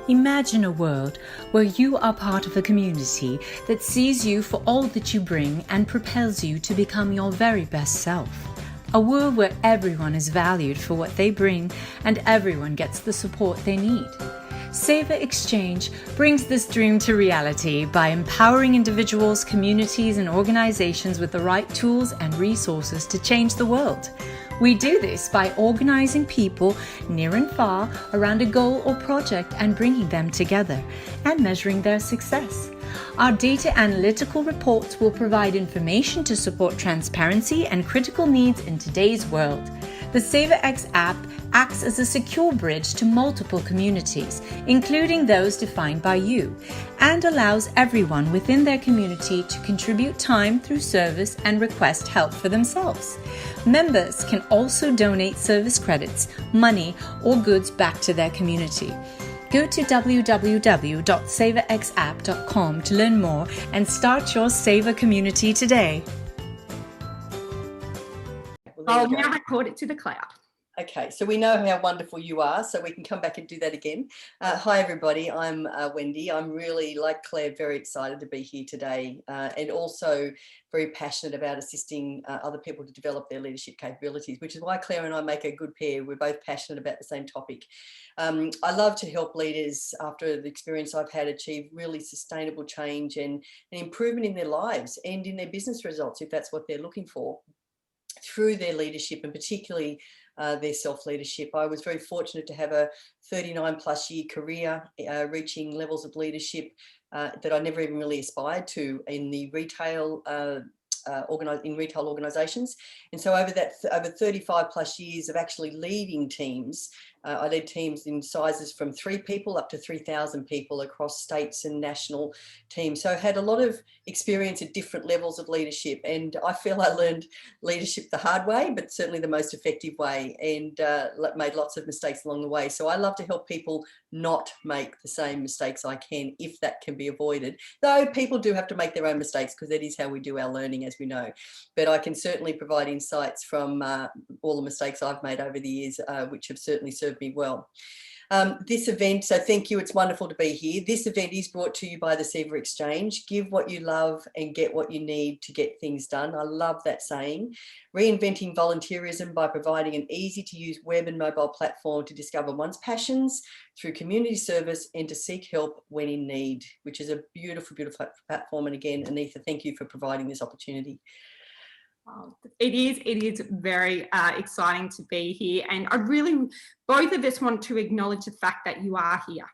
Imagine a world where you are part of a community that sees you for all that you bring and propels you to become your very best self. A world where everyone is valued for what they bring and everyone gets the support they need. Savor Exchange brings this dream to reality by empowering individuals, communities, and organizations with the right tools and resources to change the world. We do this by organizing people near and far around a goal or project and bringing them together and measuring their success. Our data analytical reports will provide information to support transparency and critical needs in today's world. The SaverX app acts as a secure bridge to multiple communities, including those defined by you, and allows everyone within their community to contribute time through service and request help for themselves. Members can also donate service credits, money, or goods back to their community. Go to www.saverxapp.com to learn more and start your Saver community today. I'll now record it to the cloud. Okay, so we know how wonderful you are, so we can come back and do that again. Hi, everybody. I'm Wendy. I'm really, like Claire, very excited to be here today and also very passionate about assisting other people to develop their leadership capabilities, which is why Claire and I make a good pair. We're both passionate about the same topic. I love to help leaders, after the experience I've had, achieve really sustainable change and an improvement in their lives and in their business results, if that's what they're looking for, through their leadership, and particularly their self-leadership. I was very fortunate to have a 39+ year career reaching levels of leadership that I never even really aspired to in the retail organisations. And so over 35+ years of actually leading teams, I led teams in sizes from 3 people up to 3,000 people across states and national teams. So I had a lot of experience at different levels of leadership, and I feel I learned leadership the hard way, but certainly the most effective way, and made lots of mistakes along the way. So I love to help people not make the same mistakes I can, if that can be avoided. Though people do have to make their own mistakes, because that is how we do our learning, as we know. But I can certainly provide insights from all the mistakes I've made over the years, which have certainly served me well. This event, so thank you, it's wonderful to be here. This event is brought to you by the Savor Exchange. Give what you love and get what you need to get things done. I love that saying. Reinventing volunteerism by providing an easy to use web and mobile platform to discover one's passions through community service and to seek help when in need, which is a beautiful, beautiful platform. And again, Anita, thank you for providing this opportunity. It is very exciting to be here, and both of us want to acknowledge the fact that you are here.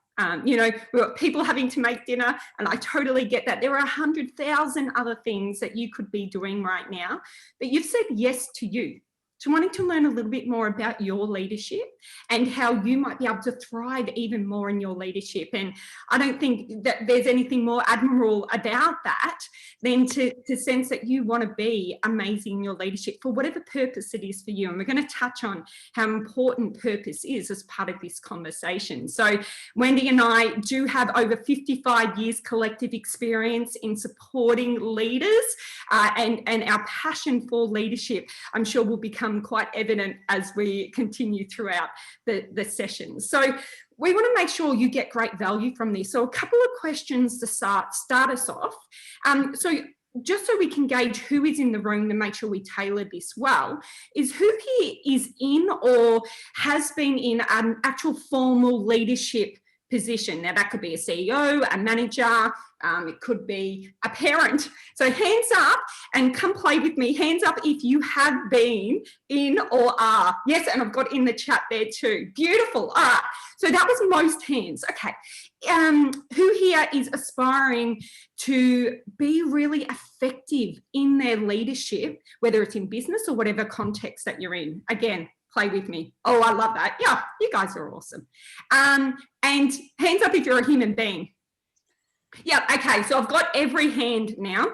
You know, we've got people having to make dinner, and I totally get that. There are 100,000 other things that you could be doing right now, but you've said yes to you, to wanting to learn a little bit more about your leadership and how you might be able to thrive even more in your leadership. And I don't think that there's anything more admirable about that than to sense that you want to be amazing in your leadership for whatever purpose it is for you. And we're going to touch on how important purpose is as part of this conversation. So Wendy and I do have over 55 years collective experience in supporting leaders, and our passion for leadership, I'm sure, will become quite evident as we continue throughout the sessions. So we want to make sure you get great value from this. So a couple of questions to start us off. So just so we can gauge who is in the room and make sure we tailor this well, is who here is in or has been in an actual formal leadership position? Now that could be a CEO, a manager, it could be a parent. So hands up and come play with me. Hands up if you have been in or are. Yes, and I've got in the chat there too. Beautiful. All right. So that was most hands. Okay. Who here is aspiring to be really effective in their leadership, whether it's in business or whatever context that you're in? Again, play with me. Oh, I love that. Yeah, you guys are awesome. And hands up if you're a human being. Yeah, okay, so I've got every hand now,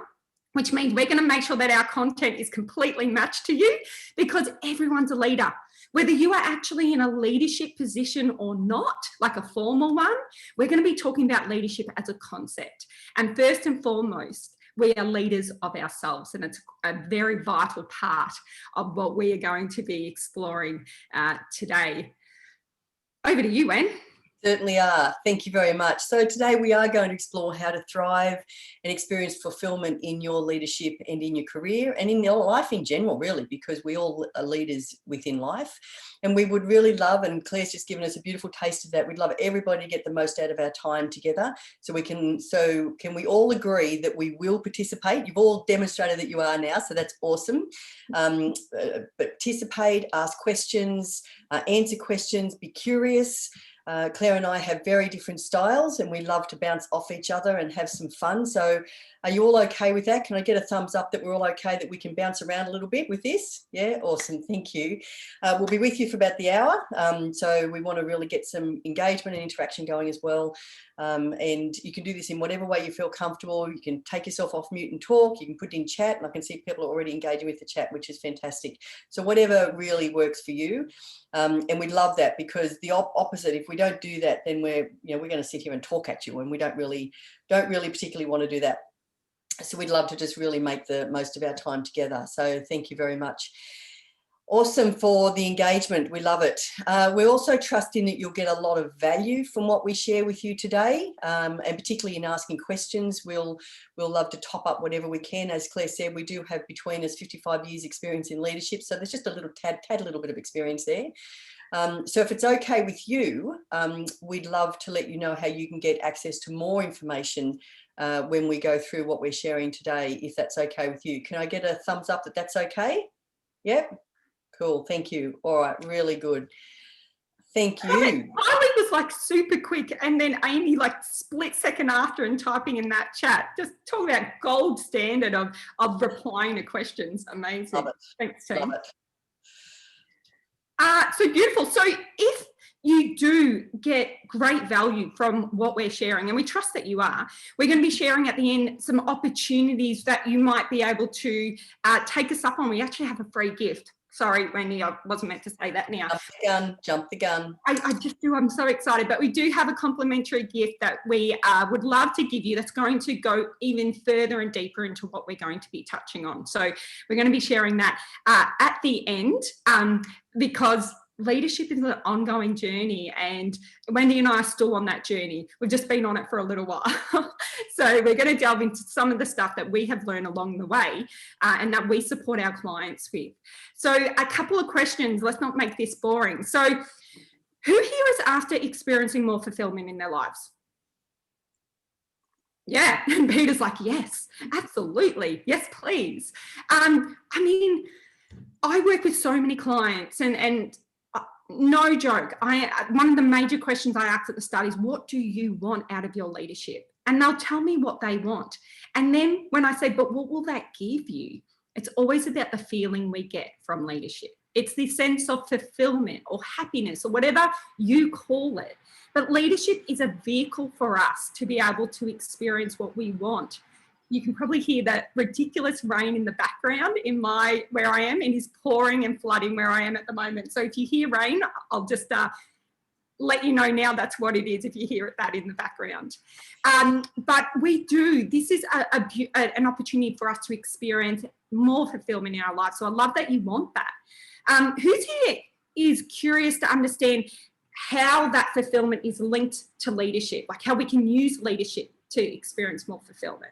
which means we're going to make sure that our content is completely matched to you, because everyone's a leader. Whether you are actually in a leadership position or not, like a formal one, we're going to be talking about leadership as a concept. And first and foremost, we are leaders of ourselves, and it's a very vital part of what we are going to be exploring today. Over to you, Wen. Certainly are. Thank you very much. So today we are going to explore how to thrive and experience fulfillment in your leadership and in your career and in your life in general, really, because we all are leaders within life. And we would really love, and Claire's just given us a beautiful taste of that, we'd love everybody to get the most out of our time together. So can we all agree that we will participate? You've all demonstrated that you are now, so that's awesome. Participate, ask questions, answer questions, be curious. Claire and I have very different styles and we love to bounce off each other and have some fun. So are you all okay with that? Can I get a thumbs up that we're all okay, that we can bounce around a little bit with this? Yeah, awesome. Thank you. We'll be with you for about the hour. So we want to really get some engagement and interaction going as well. And you can do this in whatever way you feel comfortable. You can take yourself off mute and talk. You can put in chat, and I can see people are already engaging with the chat, which is fantastic. So whatever really works for you. And we love that, because the opposite, if we don't do that, then we're going to sit here and talk at you, and we don't really particularly want to do that. So we'd love to just really make the most of our time together. So thank you very much. Awesome for the engagement. We love it. We're also trusting that you'll get a lot of value from what we share with you today, and particularly in asking questions. We'll love to top up whatever we can. As Claire said, we do have between us 55 years experience in leadership, so there's just a little little bit of experience there. So if it's okay with you, we'd love to let you know how you can get access to more information when we go through what we're sharing today, if that's okay with you. Can I get a thumbs up that that's okay? Yep. Cool. Thank you. All right. Really good. Thank you. Riley was like super quick, and then Amy like split second after and typing in that chat. Just talk about gold standard of replying to questions. Amazing. Love it. Thanks, team. Love it. So beautiful. So if you do get great value from what we're sharing, and we trust that you are, we're going to be sharing at the end some opportunities that you might be able to take us up on. We actually have a free gift. Sorry, Wendy, I wasn't meant to say that now. Jump the gun. I just do. I'm so excited. But we do have a complimentary gift that we would love to give you that's going to go even further and deeper into what we're going to be touching on. So we're going to be sharing that at the end, because leadership is an ongoing journey, and Wendy and I are still on that journey. We've just been on it for a little while. So we're going to delve into some of the stuff that we have learned along the way and that we support our clients with. So a couple of questions. Let's not make this boring. So who here is after experiencing more fulfillment in their lives? Yeah, and Peter's like, yes, absolutely. Yes, please. I mean, I work with so many clients, and no joke, one of the major questions I ask at the start is, what do you want out of your leadership? And they'll tell me what they want. And then when I say, but what will that give you? It's always about the feeling we get from leadership. It's the sense of fulfillment or happiness or whatever you call it. But leadership is a vehicle for us to be able to experience what we want. You can probably hear that ridiculous rain in the background where I am. It is pouring and flooding where I am at the moment. So if you hear rain, I'll just let you know now that's what it is if you hear that in the background. But this is an opportunity for us to experience more fulfillment in our lives. So I love that you want that. Who's here is curious to understand how that fulfillment is linked to leadership, like how we can use leadership to experience more fulfillment?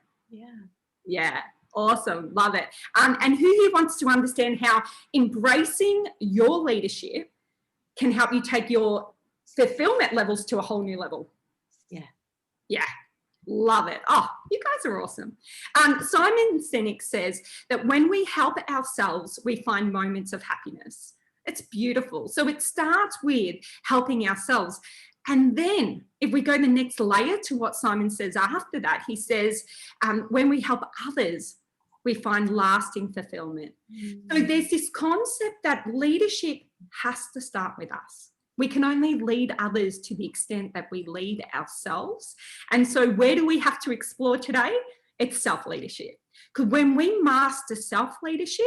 Yeah, awesome, love it. And who here wants to understand how embracing your leadership can help you take your fulfillment levels to a whole new level? Yeah, love it. Oh, you guys are awesome. Simon Sinek says that when we help ourselves, we find moments of happiness. It's beautiful. So it starts with helping ourselves. And then if we go the next layer to what Simon says after that, he says, when we help others, we find lasting fulfillment. So there's this concept that leadership has to start with us. We can only lead others to the extent that we lead ourselves. And so where do we have to explore today? It's self-leadership. Because when we master self-leadership,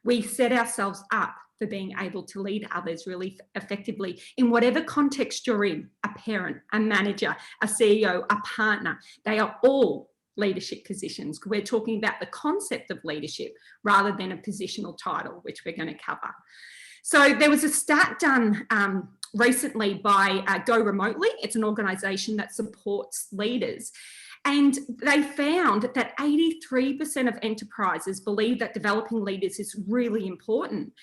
we set ourselves up for being able to lead others really effectively in whatever context you're in. A parent, a manager, a CEO, a partner, they are all leadership positions. We're talking about the concept of leadership rather than a positional title, which we're going to cover. So there was a stat done recently by Go Remotely. It's an organisation that supports leaders. And they found that 83% of enterprises believe that developing leaders is really important.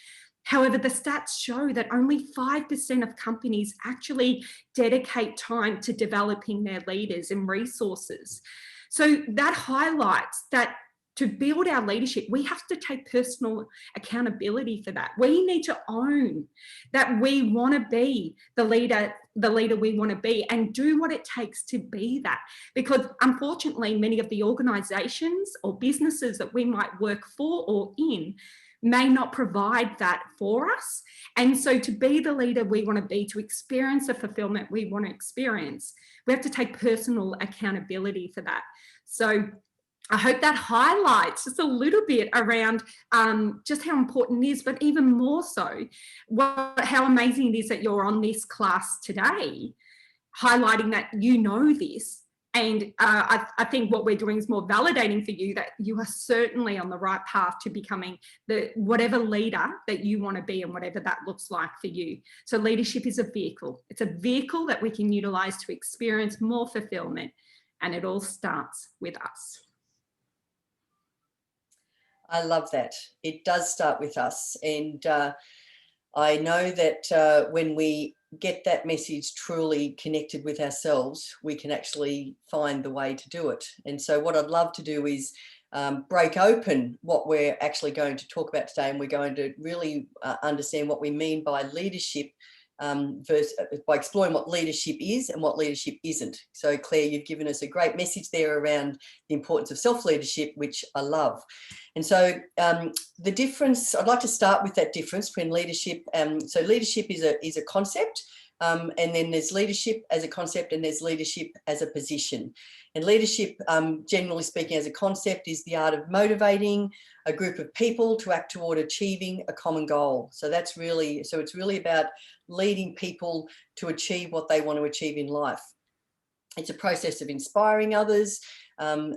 However, the stats show that only 5% of companies actually dedicate time to developing their leaders and resources. So that highlights that to build our leadership, we have to take personal accountability for that. We need to own that we want to be the leader we want to be, and do what it takes to be that. Because unfortunately, many of the organisations or businesses that we might work for or in may not provide that for us. And so to be the leader we want to be, to experience the fulfilment we want to experience, we have to take personal accountability for that. So I hope that highlights just a little bit around just how important it is, but even more so, how amazing it is that you're on this class today, highlighting that you know this. And I think what we're doing is more validating for you that you are certainly on the right path to becoming whatever leader that you want to be, and whatever that looks like for you. So leadership is a vehicle. It's a vehicle that we can utilize to experience more fulfillment, and it all starts with us. I love that. It does start with us. And I know that when we get that message truly connected with ourselves, we can actually find the way to do it. And so what I'd love to do is break open what we're actually going to talk about today. And we're going to really understand what we mean by leadership, by exploring what leadership is and what leadership isn't. So Claire, you've given us a great message there around the importance of self-leadership, which I love. And so the difference, I'd like to start with that difference between leadership. So leadership is a concept, and then there's leadership as a concept, and there's leadership as a position. And leadership, generally speaking, as a concept, is the art of motivating a group of people to act toward achieving a common goal. So it's really about leading people to achieve what they want to achieve in life. It's a process of inspiring others,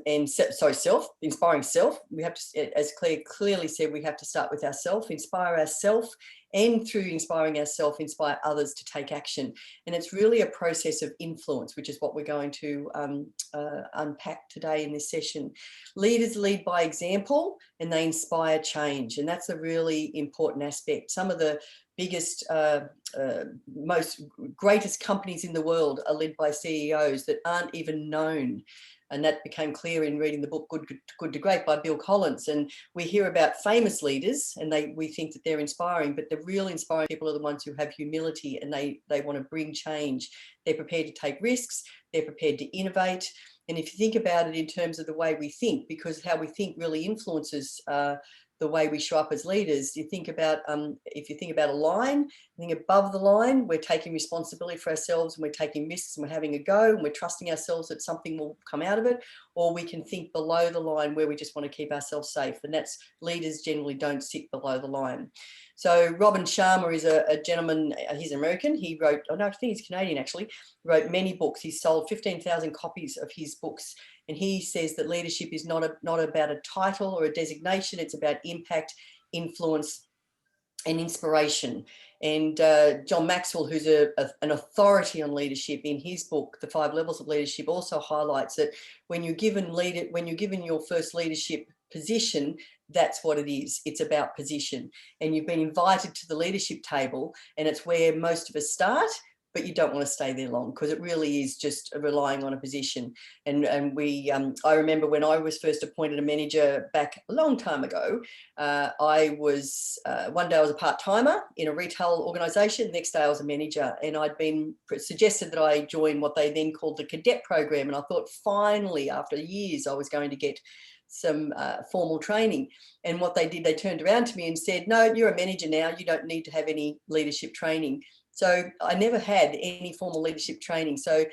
inspiring self. We have to, as Claire clearly said, we have to start with ourselves, inspire ourselves, and through inspiring ourselves, inspire others to take action. And it's really a process of influence, which is what we're going to unpack today in this session. Leaders lead by example, and they inspire change. And that's a really important aspect. Some of the biggest, greatest companies in the world are led by CEOs that aren't even known. And that became clear in reading the book Good to Great by Bill Collins. And we hear about famous leaders, and we think that they're inspiring, but the real inspiring people are the ones who have humility, and they want to bring change. They're prepared to take risks. They're prepared to innovate. And if you think about it in terms of the way we think, because how we think really influences the way we show up as leaders. You think about, if you think about a line, I think above the line, we're taking responsibility for ourselves, and we're taking risks, and we're having a go, and we're trusting ourselves that something will come out of it. Or we can think below the line, where we just want to keep ourselves safe. And that's, leaders generally don't sit below the line. So Robin Sharma is a gentleman, he's American. He wrote, I think he's Canadian actually, wrote many books. He's sold 15,000 copies of his books. And he says that leadership is not about a title or a designation. It's about impact, influence, and inspiration. And John Maxwell, who's an authority on leadership, in his book, The 5 Levels of Leadership, also highlights that when you're given your first leadership position, that's what it is. It's about position. And you've been invited to the leadership table, and it's where most of us start, but you don't want to stay there long, because it really is just relying on a position. And I remember when I was first appointed a manager back a long time ago, I was, one day I was a part-timer in a retail organisation, next day I was a manager, and I'd been suggested that I join what they then called the cadet program. And I thought finally, after years, I was going to get some formal training. And what they did, they turned around to me and said, no, you're a manager now, you don't need to have any leadership training. So I never had any formal leadership training. So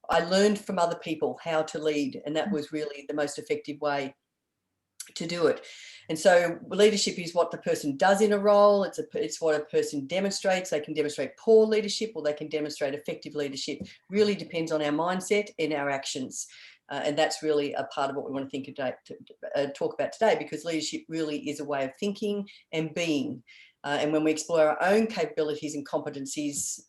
I learned from other people how to lead, and that was really the most effective way to do it. And so leadership is what the person does in a role. It's what a person demonstrates. They can demonstrate poor leadership, or they can demonstrate effective leadership. Really depends on our mindset and our actions. And that's really a part of what we want to talk about today, because leadership really is a way of thinking and being. And when we explore our own capabilities and competencies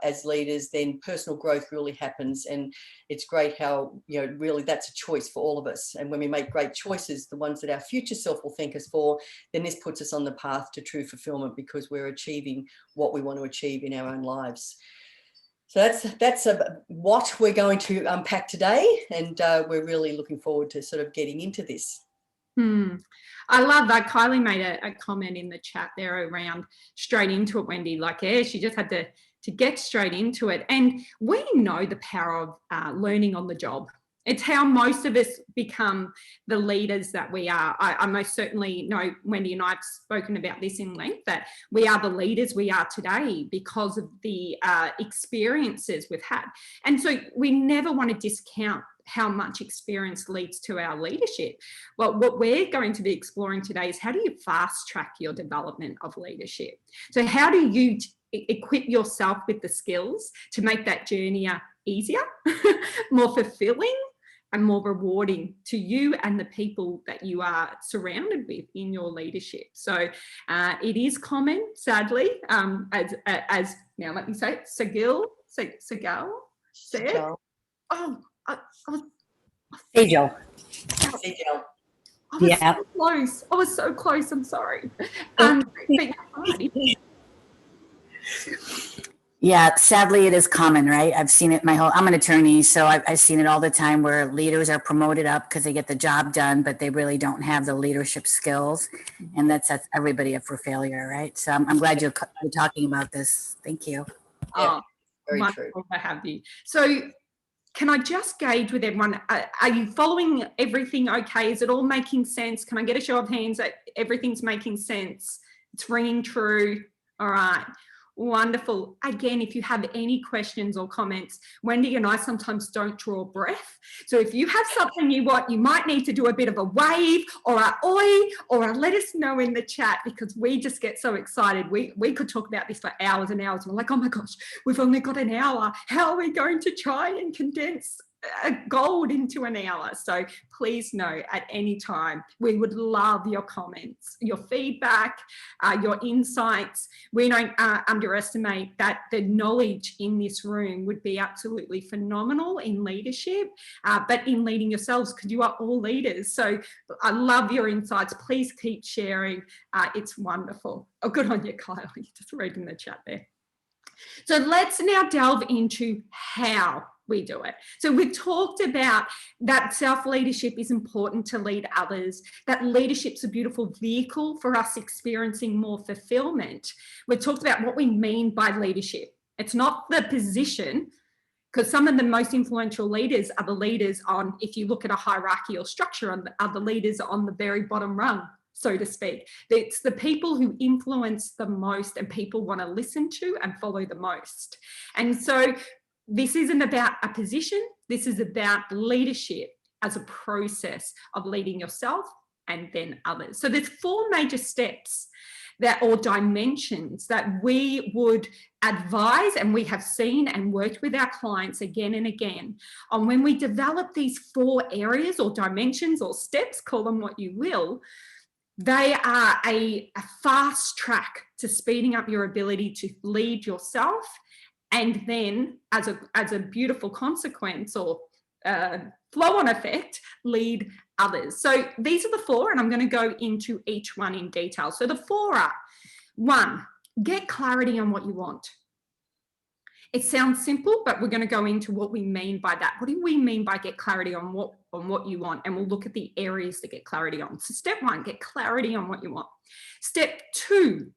as leaders, then personal growth really happens. And it's great how, really that's a choice for all of us. And when we make great choices, the ones that our future self will thank us for, then this puts us on the path to true fulfillment, because we're achieving what we want to achieve in our own lives. So that's what we're going to unpack today. And we're really looking forward to sort of getting into this. I love that. Kylie made a comment in the chat there around straight into it, Wendy. Like, yeah, she just had to get straight into it. And we know the power of learning on the job. It's how most of us become the leaders that we are. I most certainly know, Wendy and I have spoken about this in length, that we are the leaders we are today because of the experiences we've had. And so we never want to discount how much experience leads to our leadership. Well, what we're going to be exploring today is how do you fast track your development of leadership? So how do you equip yourself with the skills to make that journey easier, more fulfilling, and more rewarding to you and the people that you are surrounded with in your leadership? So it is common, sadly, as now let me say it, Segal said. Oh, Sejal. I was so close. I'm sorry. Yeah, sadly, it is common, right? I've seen it I'm an attorney, so I've seen it all the time where leaders are promoted up because they get the job done, but they really don't have the leadership skills. And that sets everybody up for failure, right? So I'm glad you're talking about this. Thank you. Yeah, very wonderful true. to have you. So can I just gauge with everyone, are you following everything okay? Is it all making sense? Can I get a show of hands that everything's making sense? It's ringing true. All right. Wonderful. Again, if you have any questions or comments, Wendy and I sometimes don't draw breath. So if you have something you might need to do a bit of a wave or a oi or a let us know in the chat, because we just get so excited. We could talk about this for hours and hours. We're like, oh my gosh, we've only got an hour. How are we going to try and condense gold into an hour? So please know at any time, we would love your comments, your feedback, your insights. We don't underestimate that the knowledge in this room would be absolutely phenomenal in leadership, but in leading yourselves, because you are all leaders. So I love your insights. Please keep sharing. It's wonderful. Oh, good on you, Kyle. You just read in the chat there. So let's now delve into how we do it. So we've talked about that self-leadership is important to lead others, that leadership's a beautiful vehicle for us experiencing more fulfillment. We've talked about what we mean by leadership. It's not the position, because some of the most influential leaders are the leaders on, if you look at a hierarchical structure, are the leaders on the very bottom rung, so to speak. It's the people who influence the most and people want to listen to and follow the most. And so this isn't about a position. This is about leadership as a process of leading yourself and then others. So there's 4 major steps or dimensions that we would advise, and we have seen and worked with our clients again and again on when we develop these 4 areas or dimensions or steps, call them what you will. They are a fast track to speeding up your ability to lead yourself, and then as a beautiful consequence or flow-on effect, lead others. So these are the 4, and I'm going to go into each one in detail. So the 4 are: 1, get clarity on what you want. It sounds simple, but we're going to go into what we mean by that. What do we mean by get clarity on what you want? And we'll look at the areas to get clarity on. So step 1, get clarity on what you want. Step 2,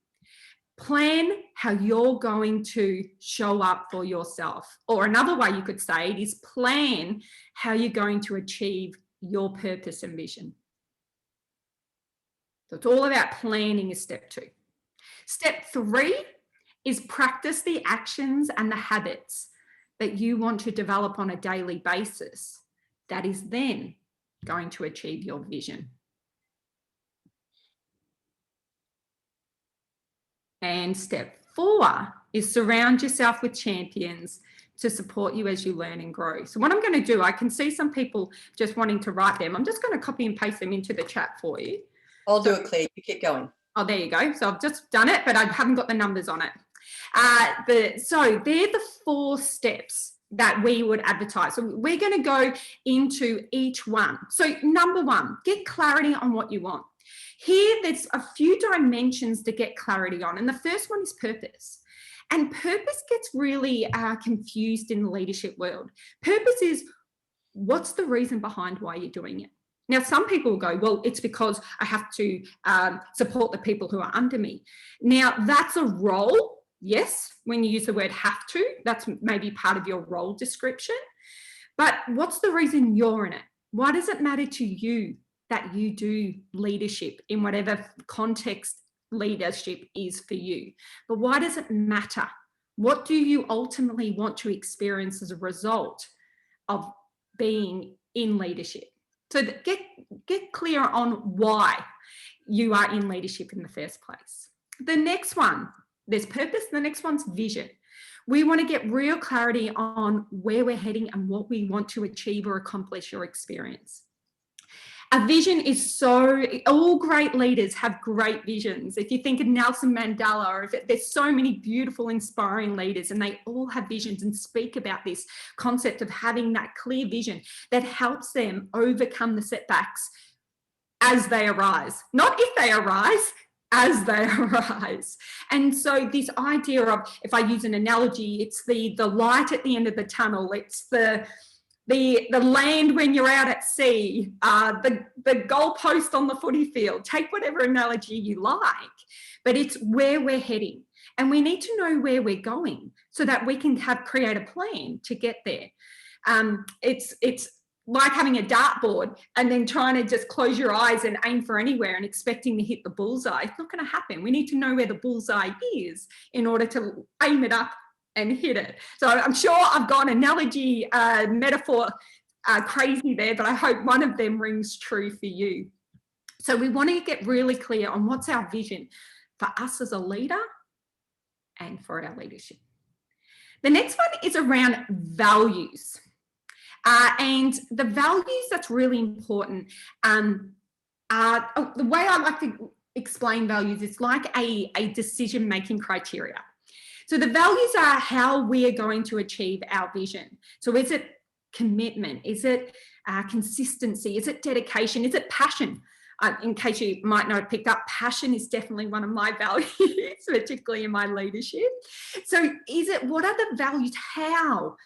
plan how you're going to show up for yourself. Or another way you could say it is plan how you're going to achieve your purpose and vision. So it's all about planning is step 2. Step 3 is practice the actions and the habits that you want to develop on a daily basis. That is then going to achieve your vision. And step 4 is surround yourself with champions to support you as you learn and grow. So what I'm going to do, I can see some people just wanting to write them. I'm just going to copy and paste them into the chat for you. I'll do it, Claire. You keep going. Oh, there you go. So I've just done it, but I haven't got the numbers on it. So they're the 4 steps that we would advertise. So we're going to go into each one. So number 1, get clarity on what you want. Here, there's a few dimensions to get clarity on. And the first one is purpose. And purpose gets really confused in the leadership world. Purpose is, what's the reason behind why you're doing it? Now, some people will go, well, it's because I have to support the people who are under me. Now, that's a role. Yes, when you use the word have to, that's maybe part of your role description. But what's the reason you're in it? Why does it matter to you that you do leadership in whatever context leadership is for you? But why does it matter? What do you ultimately want to experience as a result of being in leadership? So get clear on why you are in leadership in the first place. The next one, there's purpose. The next one's vision. We want to get real clarity on where we're heading and what we want to achieve or accomplish or experience. A vision is all great leaders have great visions. If you think of Nelson Mandela, or there's so many beautiful, inspiring leaders, and they all have visions and speak about this concept of having that clear vision that helps them overcome the setbacks as they arise, not if they arise, as they arise. And so this idea of, if I use an analogy, it's the light at the end of the tunnel. It's the land when you're out at sea, the goalpost on the footy field. Take whatever analogy you like, but it's where we're heading. And we need to know where we're going so that we can create a plan to get there. It's like having a dartboard and then trying to just close your eyes and aim for anywhere and expecting to hit the bullseye. It's not going to happen. We need to know where the bullseye is in order to aim it up and hit it. So I'm sure I've got an analogy, metaphor crazy there, but I hope one of them rings true for you. So we want to get really clear on what's our vision for us as a leader and for our leadership. The next one is around values. And the values that's really important the way I like to explain values is like a decision-making criteria. So the values are how we are going to achieve our vision. So is it commitment? Is it consistency? Is it dedication? Is it passion? In case you might not have picked up, passion is definitely one of my values, particularly in my leadership. So what are the values? How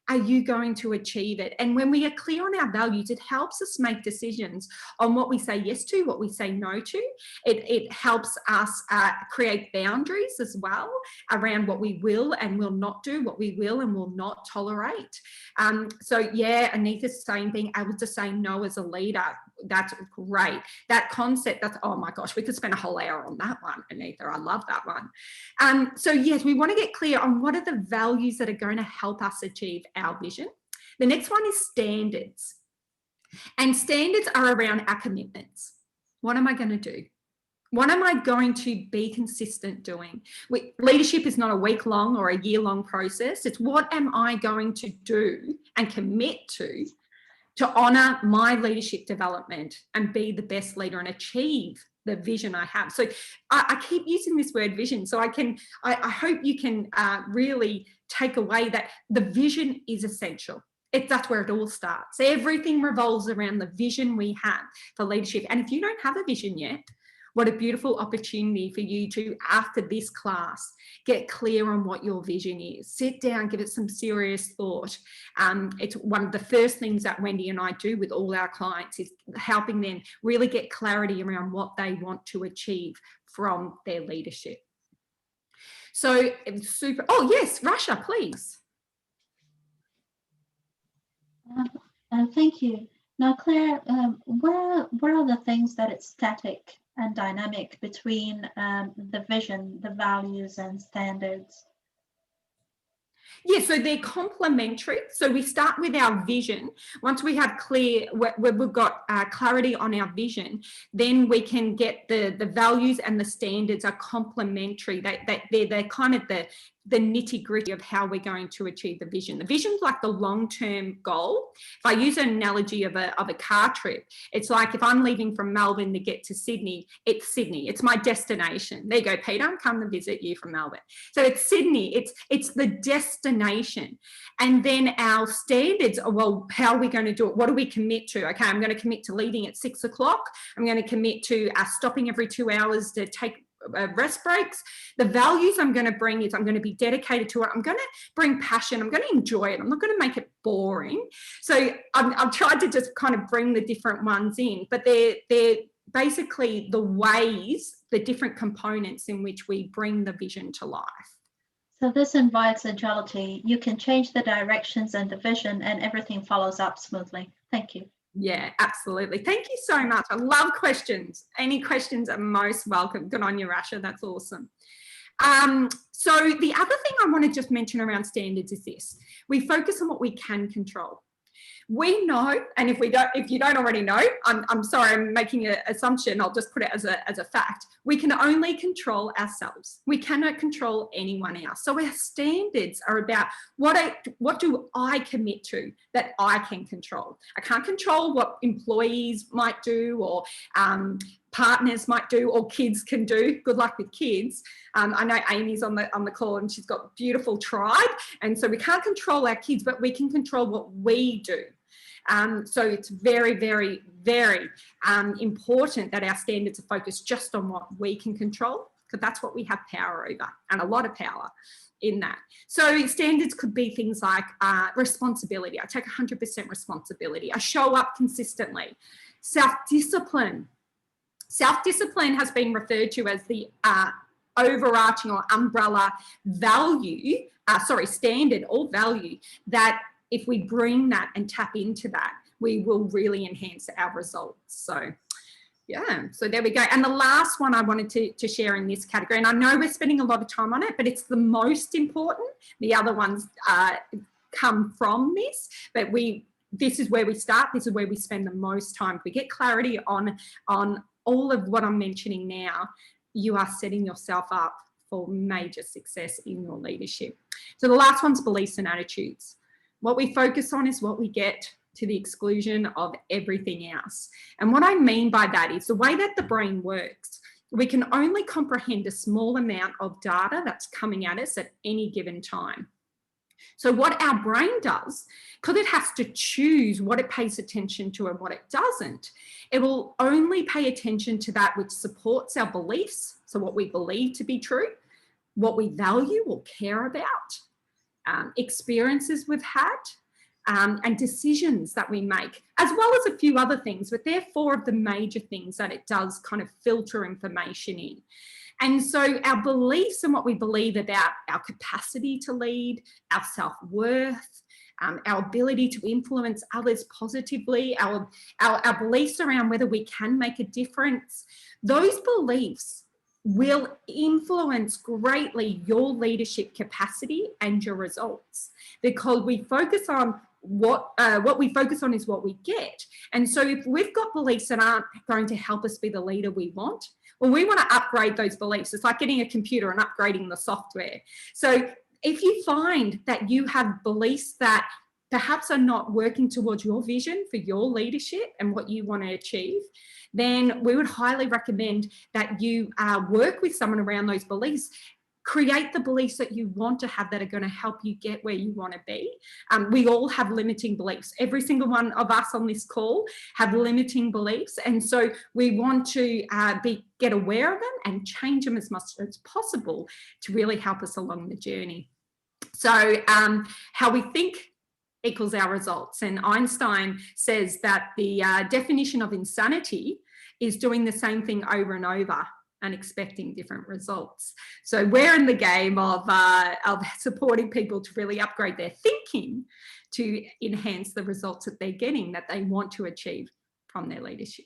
are you going to achieve it? And when we are clear on our values, it helps us make decisions on what we say yes to, what we say no to. It helps us create boundaries as well around what we will and will not do, what we will and will not tolerate. So yeah, Anita's saying being able to say no as a leader, that's great. That concept, that's, oh my gosh, we could spend a whole hour on that one, Anita. I love that one. So yes, we want to get clear on what are the values that are going to help us achieve our vision. The next one is standards. And standards are around our commitments. What am I going to do? What am I going to be consistent doing? Leadership is not a week-long or a year-long process. It's what am I going to do and commit to honour my leadership development and be the best leader and achieve the vision I have. So I keep using this word vision. So I hope you can really take away that the vision is essential. That's where it all starts. Everything revolves around the vision we have for leadership. And if you don't have a vision yet, what a beautiful opportunity for you to, after this class, get clear on what your vision is. Sit down, give it some serious thought. It's one of the first things that Wendy and I do with all our clients is helping them really get clarity around what they want to achieve from their leadership. So it's super. Oh yes, Russia, please. Thank you. Now, Claire, where are the things that it's static and dynamic between the vision, the values and standards? Yeah, so they're complementary. So we start with our vision. Once we have we've got clarity on our vision, then we can get the values and the standards are complementary. They're kind of the nitty-gritty of how we're going to achieve the vision. The vision's like the long-term goal. If I use an analogy of a car trip, it's like if I'm leaving from Melbourne to get to Sydney, it's my destination. There you go, Peter, I'm coming to visit you from Melbourne. So it's Sydney, it's the destination. And then our standards are, well, how are we going to do it? What do we commit to? Okay, I'm going to commit to leaving at 6 o'clock. I'm going to commit to stopping every 2 hours to take rest breaks. The values I'm going to bring is I'm going to be dedicated to it. I'm going to bring passion. I'm going to enjoy it. I'm not going to make it boring. So I've tried to just kind of bring the different ones in, but they're basically the ways, the different components in which we bring the vision to life. So this invites agility. You can change the directions and the vision and everything follows up smoothly. Thank you. Yeah, absolutely. Thank you so much. I love questions. Any questions are most welcome. Good on you, Rasha. That's awesome. So the other thing I want to just mention around standards is this. We focus on what we can control. We know, and if you don't already know, I'm sorry, I'm making an assumption. I'll just put it as a fact. We can only control ourselves. We cannot control anyone else. So our standards are about what do I commit to that I can control. I can't control what employees might do or partners might do or kids can do. Good luck with kids. I know Amy's on the call and she's got a beautiful tribe, and so we can't control our kids, but we can control what we do. So it's very, very, very important that our standards are focused just on what we can control, because that's what we have power over, and a lot of power in that. So standards could be things like responsibility. I take 100% responsibility. I show up consistently. Self-discipline. Self-discipline has been referred to as the overarching or umbrella value, standard or value, that if we bring that and tap into that, we will really enhance our results. So yeah, so there we go. And the last one I wanted to share in this category, and I know we're spending a lot of time on it, but it's the most important. The other ones come from this, but this is where we start. This is where we spend the most time. If we get clarity on all of what I'm mentioning now, you are setting yourself up for major success in your leadership. So the last one's beliefs and attitudes. What we focus on is what we get, to the exclusion of everything else. And what I mean by that is the way that the brain works. We can only comprehend a small amount of data that's coming at us at any given time. So what our brain does, because it has to choose what it pays attention to and what it doesn't, it will only pay attention to that which supports our beliefs, so what we believe to be true, what we value or care about, experiences we've had, and decisions that we make, as well as a few other things, but they're four of the major things that it does kind of filter information in. And so our beliefs and what we believe about our capacity to lead, our self-worth, our ability to influence others positively, our beliefs around whether we can make a difference, those beliefs will influence greatly your leadership capacity and your results, because we focus on what we focus on is what we get. And so if we've got beliefs that aren't going to help us be the leader we want, well, we want to upgrade those beliefs. It's like getting a computer and upgrading the software. So if you find that you have beliefs that perhaps are not working towards your vision for your leadership and what you want to achieve, then we would highly recommend that you work with someone around those beliefs. Create the beliefs that you want to have that are going to help you get where you want to be. We all have limiting beliefs. Every single one of us on this call have limiting beliefs. And so we want to get aware of them and change them as much as possible to really help us along the journey. So how we think equals our results. And Einstein says that the definition of insanity is doing the same thing over and over and expecting different results. So we're in the game of supporting people to really upgrade their thinking to enhance the results that they're getting, that they want to achieve from their leadership.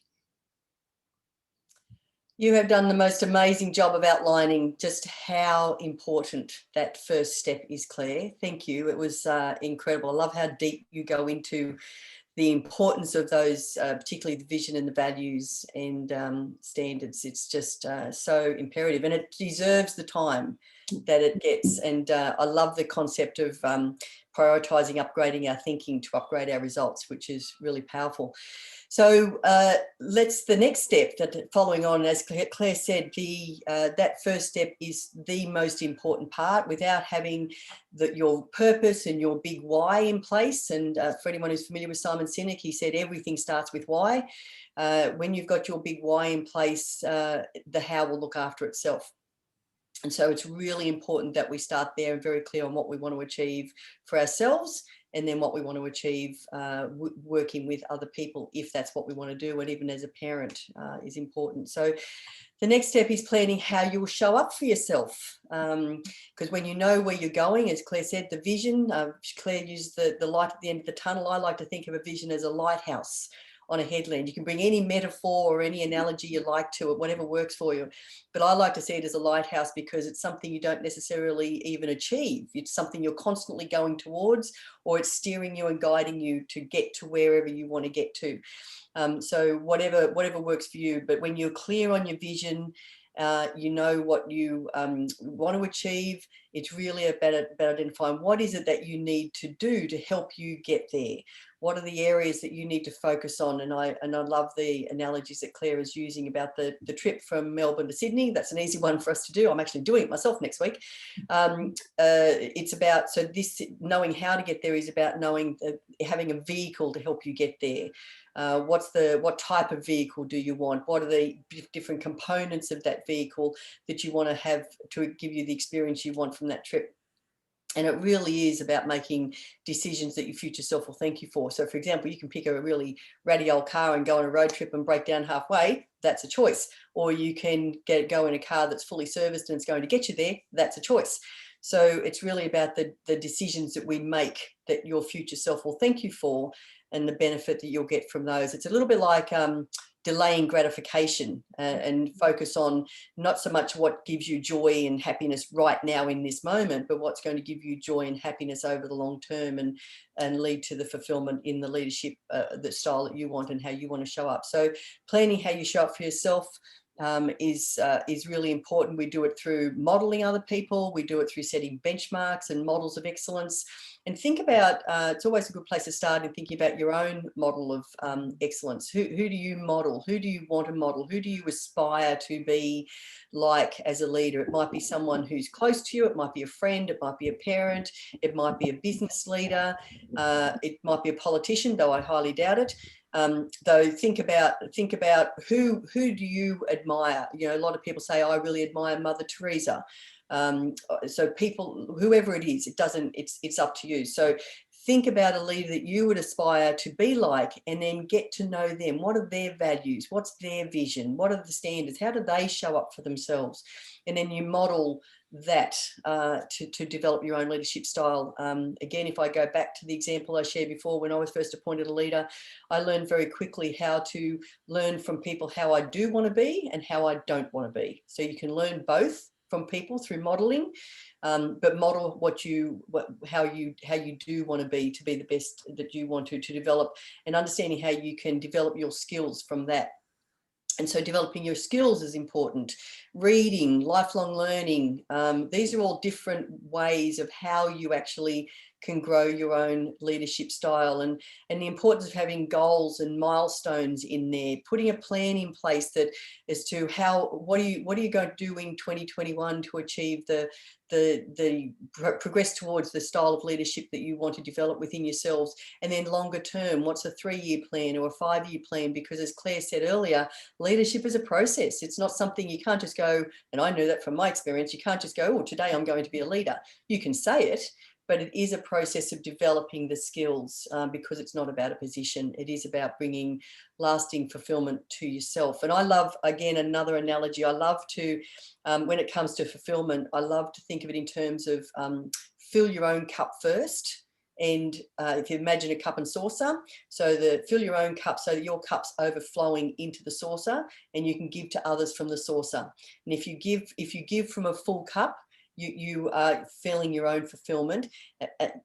You have done the most amazing job of outlining just how important that first step is, Claire. Thank you. It was incredible. I love how deep you go into the importance of those, particularly the vision and the values and standards. It's just so imperative, and it deserves the time that it gets. And I love the concept of prioritizing, upgrading our thinking to upgrade our results, which is really powerful. So the next step, that following on, as Claire said, that first step is the most important part. Without having your purpose and your big why in place, and for anyone who's familiar with Simon Sinek, he said everything starts with why. When you've got your big why in place, the how will look after itself. And so it's really important that we start there and very clear on what we want to achieve for ourselves, and then what we want to achieve working with other people, if that's what we want to do, and even as a parent is important. So the next step is planning how you will show up for yourself, because when you know where you're going, as Claire said, the vision, Claire used the light at the end of the tunnel. I like to think of a vision as a lighthouse on a headland. You can bring any metaphor or any analogy you like to it, whatever works for you. But I like to see it as a lighthouse because it's something you don't necessarily even achieve. It's something you're constantly going towards, or it's steering you and guiding you to get to wherever you want to get to. So whatever works for you. But when you're clear on your vision, you know what you want to achieve. It's really about identifying what is it that you need to do to help you get there. What are the areas that you need to focus on? And I love the analogies that Claire is using about the trip from Melbourne to Sydney. That's an easy one for us to do. I'm actually doing it myself next week. It's about, so this knowing how to get there is about knowing, having a vehicle to help you get there. What type of vehicle do you want? What are the different components of that vehicle that you want to have to give you the experience you want from that trip? And it really is about making decisions that your future self will thank you for. So, for example, you can pick a really ratty old car and go on a road trip and break down halfway. That's a choice. Or you can go in a car that's fully serviced and it's going to get you there. That's a choice. So it's really about the decisions that we make that your future self will thank you for, and the benefit that you'll get from those. It's a little bit like delaying gratification, and focus on not so much what gives you joy and happiness right now in this moment, but what's going to give you joy and happiness over the long term, and lead to the fulfillment in the leadership, the style that you want and how you want to show up. So planning how you show up for yourself is really important. We do it through modeling other people. We do it through setting benchmarks and models of excellence. And think about, it's always a good place to start in thinking about your own model of excellence. Who do you model? Who do you want to model? Who do you aspire to be like as a leader? It might be someone who's close to you. It might be a friend. It might be a parent. It might be a business leader. It might be a politician, though I highly doubt it. Though think about who do you admire? You know, a lot of people say, I really admire Mother Teresa. So people, whoever it is, it's up to you. So think about a leader that you would aspire to be like, and then get to know them. What are their values? What's their vision? What are the standards? How do they show up for themselves? And then you model that to develop your own leadership style. Again, if I go back to the example I shared before, when I was first appointed a leader, I learned very quickly how to learn from people how I do want to be and how I don't want to be. So you can learn both from people through modeling, but model how you do want to be the best that you want to develop, and understanding how you can develop your skills from that. And so developing your skills is important. Reading, lifelong learning, these are all different ways of how you actually can grow your own leadership style, and the importance of having goals and milestones in there, putting a plan in place that as to what are you going to do in 2021 to achieve the progress towards the style of leadership that you want to develop within yourselves. And then longer term, what's a 3-year plan or a 5-year plan? Because as Claire said earlier, leadership is a process. It's not something you can't just go, and I know that from my experience, you can't just go, oh, today I'm going to be a leader. You can say it, but it is a process of developing the skills, because it's not about a position. It is about bringing lasting fulfillment to yourself. And I love, again, another analogy. I love to, when it comes to fulfillment, I love to think of it in terms of fill your own cup first. And if you imagine a cup and saucer, so fill your own cup so that your cup's overflowing into the saucer, and you can give to others from the saucer. And if you give from a full cup, you are filling your own fulfillment,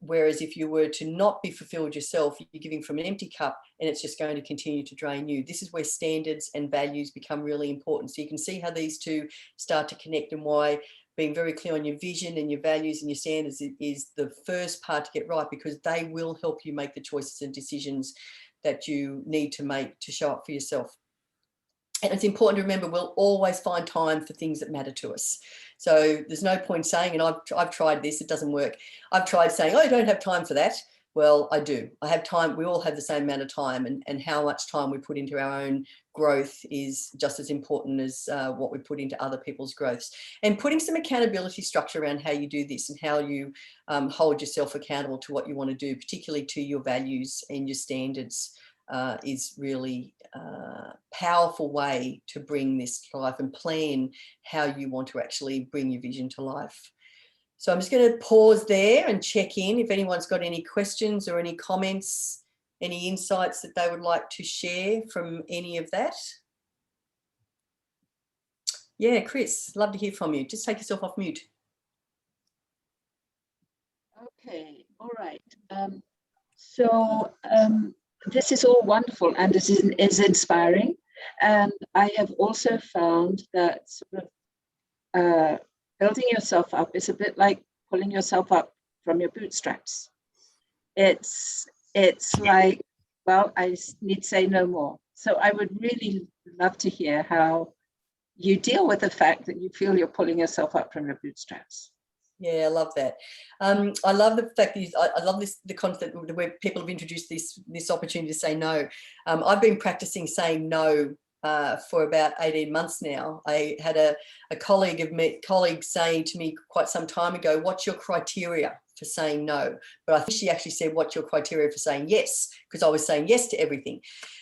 whereas if you were to not be fulfilled yourself, you're giving from an empty cup, and it's just going to continue to drain you. This is where standards and values become really important. So you can see how these two start to connect, and why being very clear on your vision and your values and your standards is the first part to get right, because they will help you make the choices and decisions that you need to make to show up for yourself. And it's important to remember, we'll always find time for things that matter to us. So there's no point saying, and I've tried this, it doesn't work. I've tried saying, oh, I don't have time for that. Well, I do. I have time. We all have the same amount of time, and how much time we put into our own growth is just as important as what we put into other people's growths. And putting some accountability structure around how you do this and how you hold yourself accountable to what you want to do, particularly to your values and your standards, is really a powerful way to bring this to life and plan how you want to actually bring your vision to life. So I'm just going to pause there and check in if anyone's got any questions or any comments, any insights that they would like to share from any of that. Yeah, Chris, love to hear from you. Just take yourself off mute. Okay, all right. This is all wonderful and it is inspiring. And I have also found that sort of building yourself up is a bit like pulling yourself up from your bootstraps. It's like, well, I need to say no more. So I would really love to hear how you deal with the fact that you feel you're pulling yourself up from your bootstraps. Yeah, I love that. I love the fact that I love the concept where people have introduced this opportunity to say no. I've been practicing saying no for about 18 months now. I had a colleague saying to me quite some time ago, what's your criteria for saying no? But I think she actually said, what's your criteria for saying yes? Because I was saying yes to everything.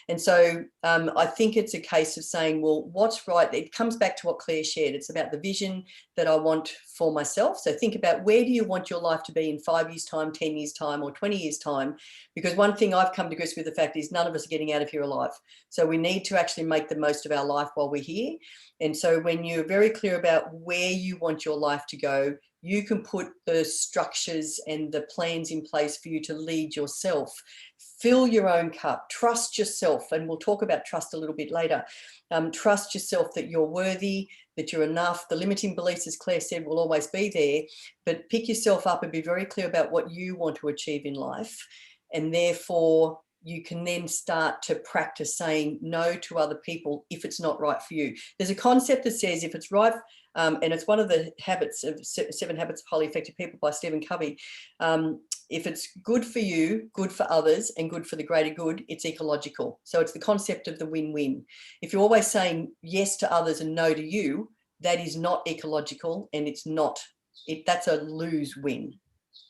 And so I think it's a case of saying, well, what's right? It comes back to what Claire shared. It's about the vision that I want for myself. So think about, where do you want your life to be in 5 years' time, 10 years' time, or 20 years' time? Because one thing I've come to grips with the fact is none of us are getting out of here alive. So we need to actually make the most of our life while we're here. And so when you're very clear about where you want your life to go, you can put the structures and the plans in place for you to lead yourself. Fill your own cup, trust yourself, and we'll talk about trust a little bit later. Trust yourself that you're worthy, that you're enough. The limiting beliefs, as Claire said, will always be there, but pick yourself up and be very clear about what you want to achieve in life. And therefore, you can then start to practice saying no to other people if it's not right for you. There's a concept that says if it's right, and it's one of the habits of 7 Habits of Highly Effective People by Stephen Covey. If it's good for you, good for others, and good for the greater good, it's ecological. So it's the concept of the win-win. If you're always saying yes to others and no to you, that is not ecological, and that's a lose-win.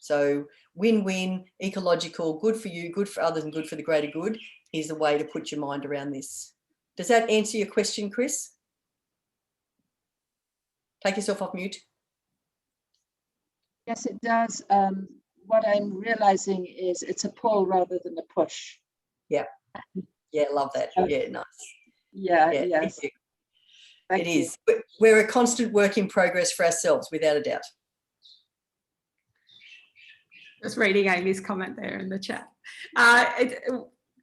So win-win, ecological, good for you, good for others, and good for the greater good is the way to put your mind around this. Does that answer your question, Chris? Take yourself off mute. Yes, it does. What I'm realizing is it's a pull rather than a push. Yeah. Yeah, love that. Yeah, nice. Yeah, yes. Thank you. It is. We're a constant work in progress for ourselves, without a doubt. Just reading Amy's comment there in the chat.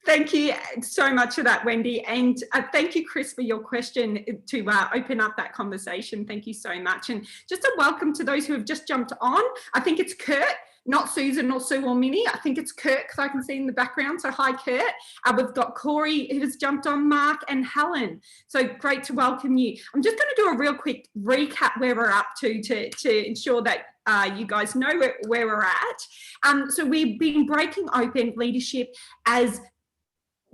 Thank you so much for that, Wendy. And thank you, Chris, for your question to open up that conversation. Thank you so much. And just a welcome to those who have just jumped on. I think it's Kurt, not Susan or Sue or Minnie. I think it's Kurt, because I can see in the background. So hi, Kurt. We've got Corey who has jumped on, Mark and Helen. So great to welcome you. I'm just going to do a real quick recap where we're up to ensure that you guys know where we're at. So we've been breaking open leadership as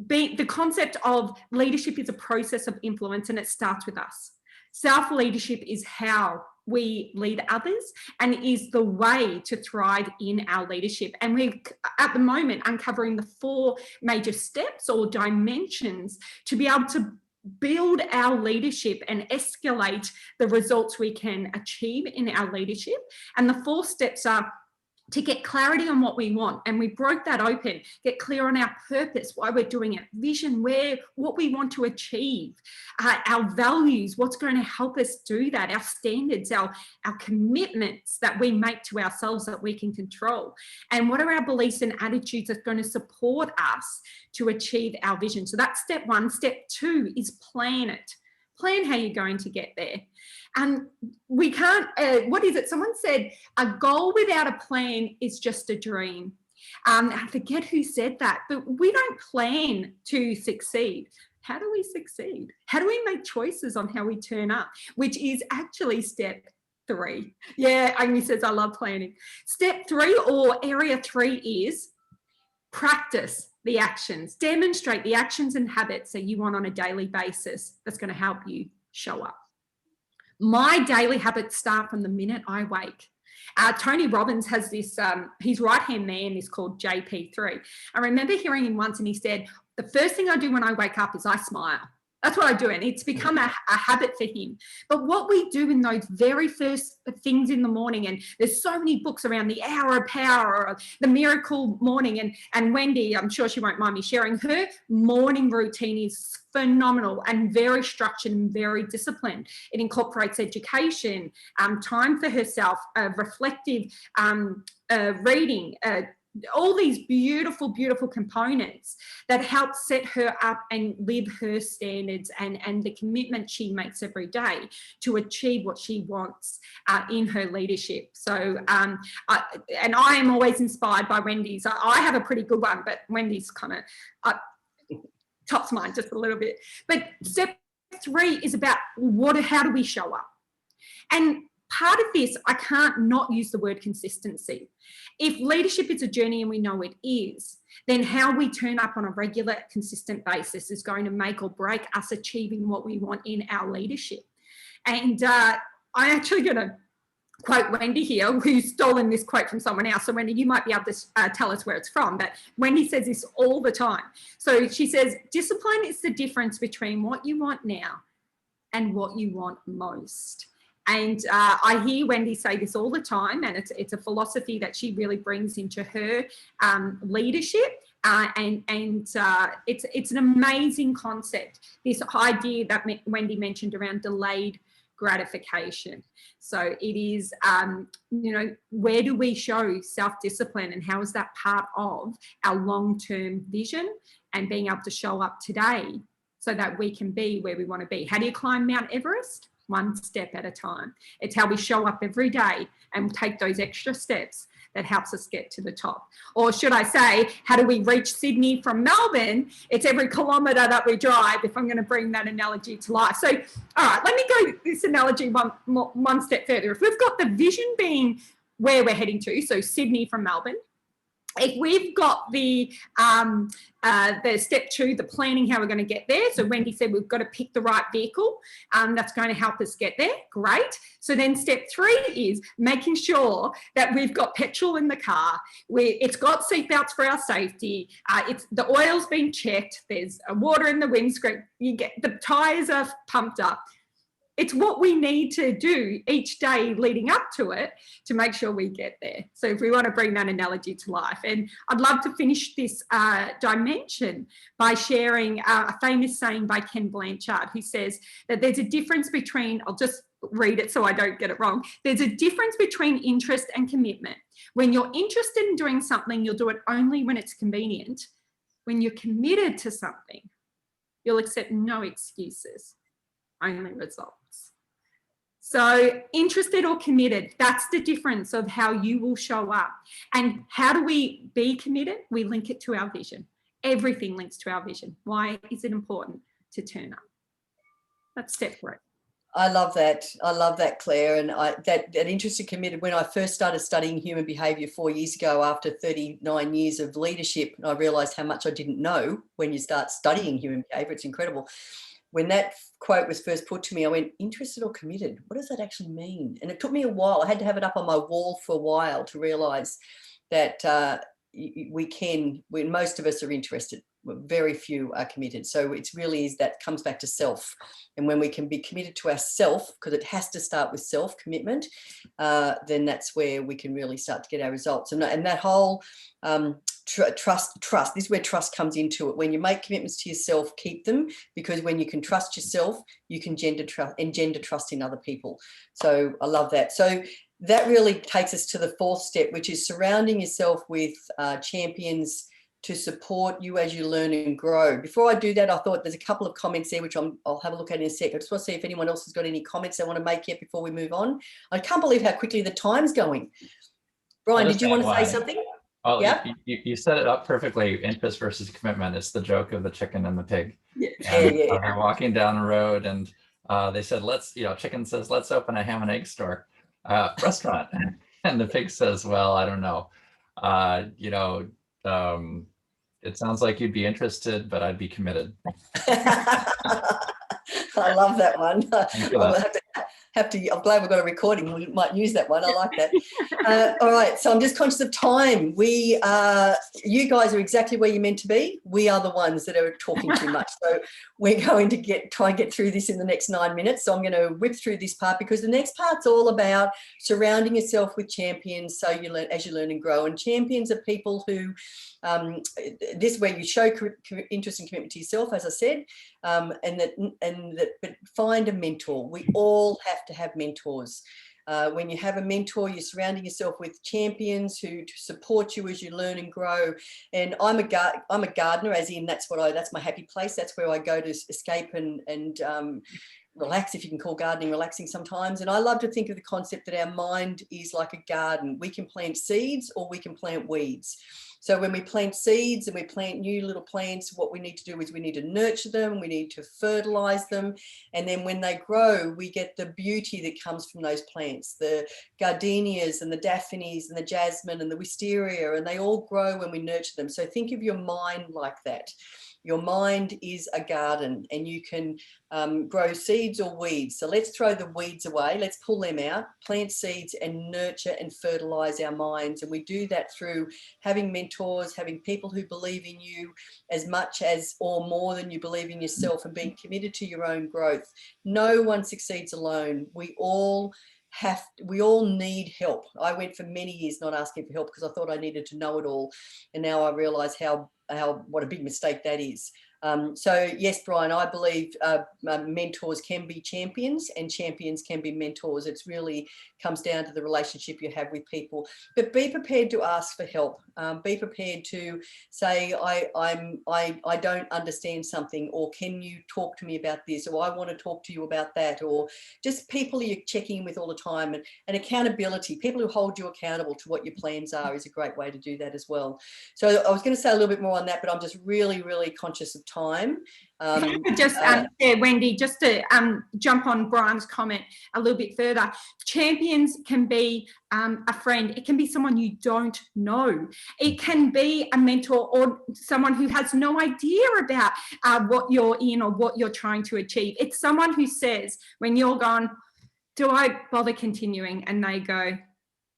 the concept of leadership is a process of influence, and it starts with us. Self-leadership is how we lead others and is the way to thrive in our leadership. And we're at the moment uncovering the 4 major steps or dimensions to be able to build our leadership and escalate the results we can achieve in our leadership. And the 4 steps are to get clarity on what we want, and we broke that open, get clear on our purpose, why we're doing it, vision, what we want to achieve, our values, what's going to help us do that, our standards, our commitments that we make to ourselves that we can control, and what are our beliefs and attitudes that's going to support us to achieve our vision. So that's step 1. Step 2 is plan it. Plan how you're going to get there. And we can't, what is it? Someone said, a goal without a plan is just a dream. I forget who said that, but we don't plan to succeed. How do we succeed? How do we make choices on how we turn up? Which is actually step 3. Yeah, Amy says, I love planning. Step 3 or area 3 is practice the actions. Demonstrate the actions and habits that you want on a daily basis that's going to help you show up. My daily habits start from the minute I wake. Tony Robbins has this, his right-hand man is called JP3. I remember hearing him once and he said, the first thing I do when I wake up is I smile. That's what I do, and it's become a habit for him. But what we do in those very first things in the morning, and there's so many books around the hour of power or the miracle morning, and Wendy, I'm sure she won't mind me sharing, her morning routine is phenomenal and very structured and very disciplined. It incorporates education, time for herself, reflective reading, all these beautiful, beautiful components that help set her up and live her standards and the commitment she makes every day to achieve what she wants in her leadership. So, and I am always inspired by Wendy's. I have a pretty good one, but Wendy's kind of tops mine just a little bit. But step 3 is about how do we show up? And part of this, I can't not use the word consistency. If leadership is a journey, and we know it is, then how we turn up on a regular, consistent basis is going to make or break us achieving what we want in our leadership. And I'm actually going to quote Wendy here, who's stolen this quote from someone else. So Wendy, you might be able to tell us where it's from, but Wendy says this all the time. So she says, discipline is the difference between what you want now and what you want most. And I hear Wendy say this all the time, and it's a philosophy that she really brings into her leadership. And it's an amazing concept, this idea that Wendy mentioned around delayed gratification. So it is, where do we show self-discipline, and how is that part of our long-term vision and being able to show up today so that we can be where we want to be? How do you climb Mount Everest? One step at a time. It's how we show up every day and take those extra steps that helps us get to the top. Or should I say, how do we reach Sydney from Melbourne? It's every kilometre that we drive, if I'm going to bring that analogy to life. So, all right, let me go this analogy one step further. If we've got the vision being where we're heading to, so Sydney from Melbourne, if we've got the step 2, the planning, how we're going to get there. So Wendy said we've got to pick the right vehicle that's going to help us get there. Great. So then step 3 is making sure that we've got petrol in the car. It's got seatbelts for our safety. The oil's been checked. There's water in the windscreen. The tyres are pumped up. It's what we need to do each day leading up to it to make sure we get there. So if we want to bring that analogy to life. And I'd love to finish this dimension by sharing a famous saying by Ken Blanchard, who says that there's a difference between, I'll just read it so I don't get it wrong. There's a difference between interest and commitment. When you're interested in doing something, you'll do it only when it's convenient. When you're committed to something, you'll accept no excuses, only results. So interested or committed, that's the difference of how you will show up. And how do we be committed? We link it to our vision. Everything links to our vision. Why is it important to turn up? That's step 3. I love that. I love that, Claire. And that interested, committed, when I first started studying human behaviour 4 years ago, after 39 years of leadership, I realised how much I didn't know when you start studying human behaviour. It's incredible. When that quote was first put to me, I went, interested or committed? What does that actually mean? And it took me a while. I had to have it up on my wall for a while to realise that when most of us are interested, very few are committed. So it's really that comes back to self. And when we can be committed to ourself, because it has to start with self-commitment, then that's where we can really start to get our results. And that whole trust, this is where trust comes into it. When you make commitments to yourself, keep them, because when you can trust yourself, you can engender trust in other people. So I love that. So that really takes us to the 4th step, which is surrounding yourself with champions to support you as you learn and grow. Before I do that, I thought there's a couple of comments there, which I'll have a look at in a sec. I just want to see if anyone else has got any comments they want to make yet before we move on. I can't believe how quickly the time's going. Brian, did you want to say something? Well, yeah. You set it up perfectly. Interest versus commitment. It's the joke of the chicken and the pig. Yeah. And, they're walking down the road, and they said, chicken says, let's open a ham and egg store, restaurant. And the pig says, well, I don't know. It sounds like you'd be interested, but I'd be committed. I love that one. I'm glad we've got a recording. We might use that one. I like that. All right. So I'm just conscious of time. You guys are exactly where you're meant to be. We are the ones that are talking too much. So we're going to try and get through this in the next 9 minutes. So I'm going to whip through this part, because the next part's all about surrounding yourself with champions. So you learn as you learn and grow. And champions are people who, this where you show interest and commitment to yourself, as I said, but find a mentor. We all have to have mentors. When you have a mentor, you're surrounding yourself with champions who to support you as you learn and grow. And I'm a gardener, as in that's my happy place. That's where I go to escape and relax, if you can call gardening relaxing sometimes. And I love to think of the concept that our mind is like a garden. We can plant seeds or we can plant weeds. So when we plant seeds and we plant new little plants, what we need to do is we need to nurture them, we need to fertilize them. And then when they grow, we get the beauty that comes from those plants, the gardenias and the daphnes and the jasmine and the wisteria, and they all grow when we nurture them. So think of your mind like that. Your mind is a garden, and you can grow seeds or weeds. So let's throw the weeds away. Let's pull them out, plant seeds and nurture and fertilize our minds. And we do that through having mentors, having people who believe in you as much as or more than you believe in yourself, and being committed to your own growth. No one succeeds alone. We all need help. I went for many years not asking for help because I thought I needed to know it all. And now I realize what a big mistake that is. So yes, Brian, I believe mentors can be champions and champions can be mentors. It's really comes down to the relationship you have with people. But be prepared to ask for help. Be prepared to say, I don't understand something, or can you talk to me about this, or I want to talk to you about that, or just people you're checking in with all the time. And accountability, people who hold you accountable to what your plans are, is a great way to do that as well. So I was going to say a little bit more on that, but I'm just really, really conscious of time. Wendy, just to jump on Brian's comment a little bit further, champions can be a friend. It can be someone you don't know. It can be a mentor or someone who has no idea about what you're in or what you're trying to achieve. It's someone who says, when you're gone, do I bother continuing? And they go,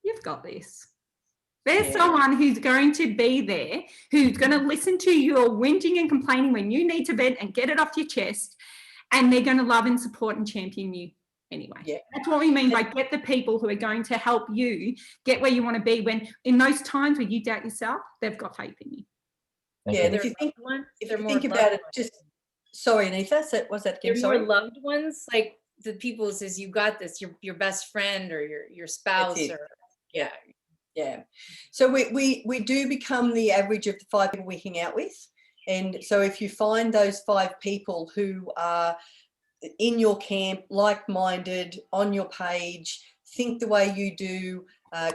you've got this. There's someone who's going to be there, who's going to listen to your whinging and complaining when you need to vent and get it off your chest, and they're going to love and support and champion you anyway. Yeah. That's what we mean by get the people who are going to help you get where you want to be, when in those times where you doubt yourself, they've got faith in you. And if you think about it, just sorry, Anita, was that again? Sorry, more loved ones, like the people who says you got this, your best friend or your spouse, or Yeah. So we do become the average of the 5 people we hang out with. And so if you find those 5 people who are in your camp, like-minded, on your page, think the way you do,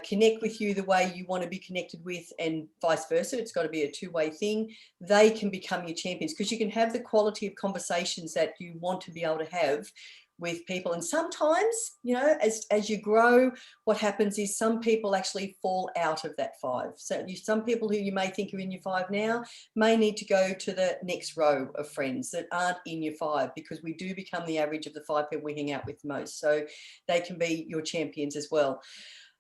connect with you the way you want to be connected with, and vice versa, it's got to be a two-way thing, they can become your champions, because you can have the quality of conversations that you want to be able to have with people. And sometimes, you know, as you grow, what happens is some people actually fall out of that 5. So some people who you may think are in your 5 now may need to go to the next row of friends that aren't in your 5, because we do become the average of the 5 people we hang out with most. So they can be your champions as well.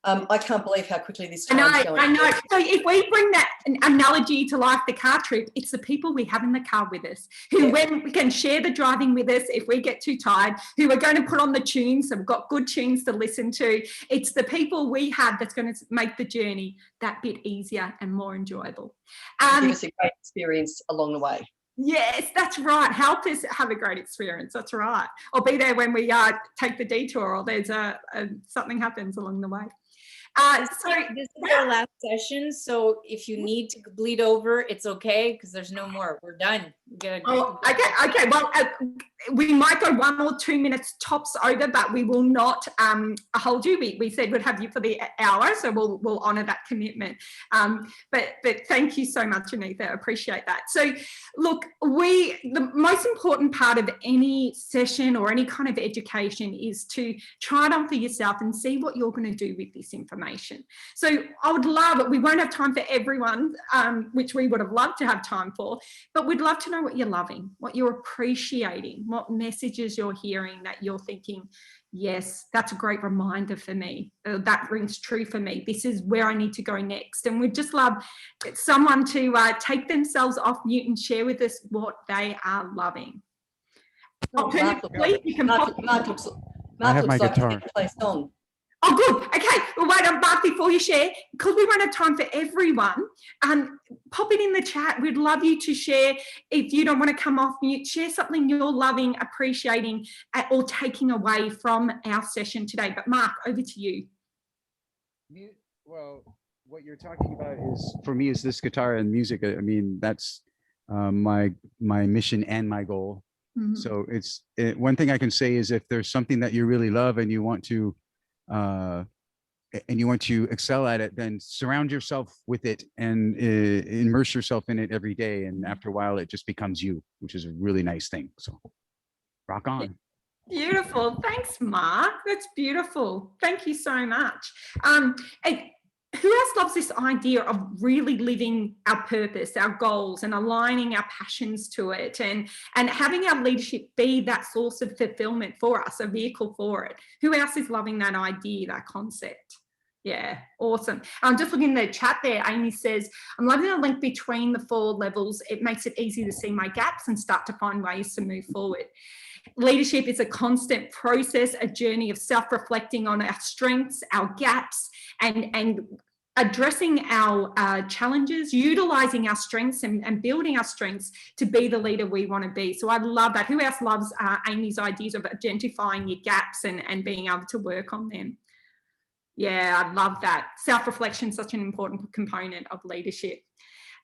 I can't believe how quickly this time's going. I know. So if we bring that analogy to life, the car trip, it's the people we have in the car with us, who when we can share the driving with us if we get too tired, who are going to put on the tunes, so we've got good tunes to listen to. It's the people we have that's going to make the journey that bit easier and more enjoyable. Give us a great experience along the way. Yes, that's right. Help us have a great experience. That's right. Or be there when we take the detour, or there's something happens along the way. This is our last session, so if you need to bleed over, it's okay, because there's no more. We're done. Okay. Well, we might go 1 or 2 minutes tops over, but we will not hold you. We said we'd have you for the hour, so we'll honour that commitment. But thank you so much, Anita. I appreciate that. So, look, the most important part of any session or any kind of education is to try it on for yourself and see what you're going to do with this information. So I would love it. We won't have time for everyone, which we would have loved to have time for, but we'd love to know what you're loving, what you're appreciating, what messages you're hearing that you're thinking, yes, that's a great reminder for me. That rings true for me. This is where I need to go next. And we'd just love someone to take themselves off mute and share with us what they are loving. Mark looks like guitar. to play a song. Oh, good. Okay. Well, wait on, Mark, before you share, because we won't have time for everyone, pop it in the chat. We'd love you to share. If you don't want to come off mute, share something you're loving, appreciating, or taking away from our session today. But Mark, over to you. Well, what you're talking about is, for me, is this guitar and music. I mean, that's my mission and my goal. Mm-hmm. So one thing I can say is, if there's something that you really love and you want to excel at it, then surround yourself with it and immerse yourself in it every day. And after a while, it just becomes you, which is a really nice thing. So rock on. Beautiful. Thanks, Mark. That's beautiful. Thank you so much. Who else loves this idea of really living our purpose, our goals, and aligning our passions to it, and having our leadership be that source of fulfillment for us, a vehicle for it? Who else is loving that idea, that concept? Yeah, awesome. I'm just looking in the chat there. Amy says, I'm loving the link between the 4 levels. It makes it easy to see my gaps and start to find ways to move forward. Leadership is a constant process, a journey of self-reflecting on our strengths, our gaps, and addressing our challenges, utilising our strengths and building our strengths to be the leader we want to be. So I love that. Who else loves Amy's ideas of identifying your gaps and being able to work on them? Yeah, I love that. Self-reflection is such an important component of leadership.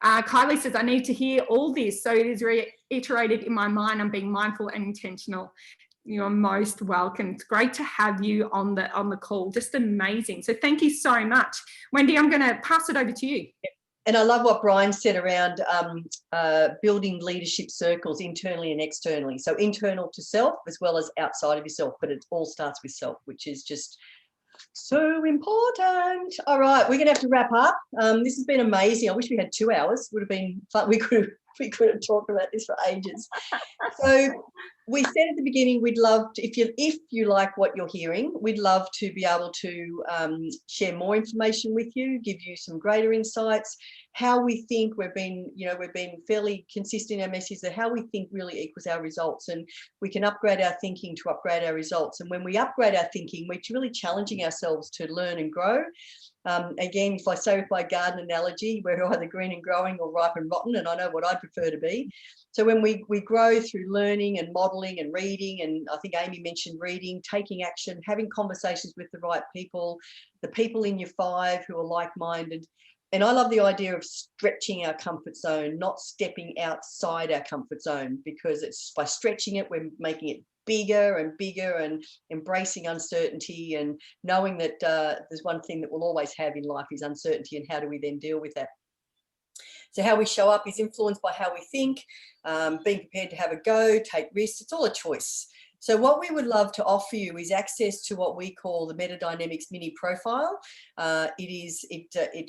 Kylie says, I need to hear all this, so it is reiterated in my mind. I'm being mindful and intentional. You're most welcome. It's great to have you on the call. Just amazing. So thank you so much. Wendy, I'm going to pass it over to you. And I love what Brian said around building leadership circles internally and externally. So internal to self as well as outside of yourself, but it all starts with self, which is just so important. All right, we're going to have to wrap up. This has been amazing. I wish we had 2 hours. Would have been fun. We could have talked about this for ages. So we said at the beginning, we'd love to, if you like what you're hearing, we'd love to be able to share more information with you, give you some greater insights, how we think. We've been fairly consistent in our message that how we think really equals our results, and we can upgrade our thinking to upgrade our results. And when we upgrade our thinking, we're really challenging ourselves to learn and grow. Again, if I say with my garden analogy, we're either green and growing or ripe and rotten, and I know what I'd prefer to be. So when we grow through learning and modelling and reading, and I think Amy mentioned reading, taking action, having conversations with the right people, the people in your 5 who are like-minded. And I love the idea of stretching our comfort zone, not stepping outside our comfort zone, because it's by stretching it, we're making it bigger and bigger, and embracing uncertainty and knowing that there's one thing that we'll always have in life is uncertainty, and how do we then deal with that? So how we show up is influenced by how we think, being prepared to have a go, take risks. It's all a choice. So what we would love to offer you is access to what we call the Metadynamics mini profile. We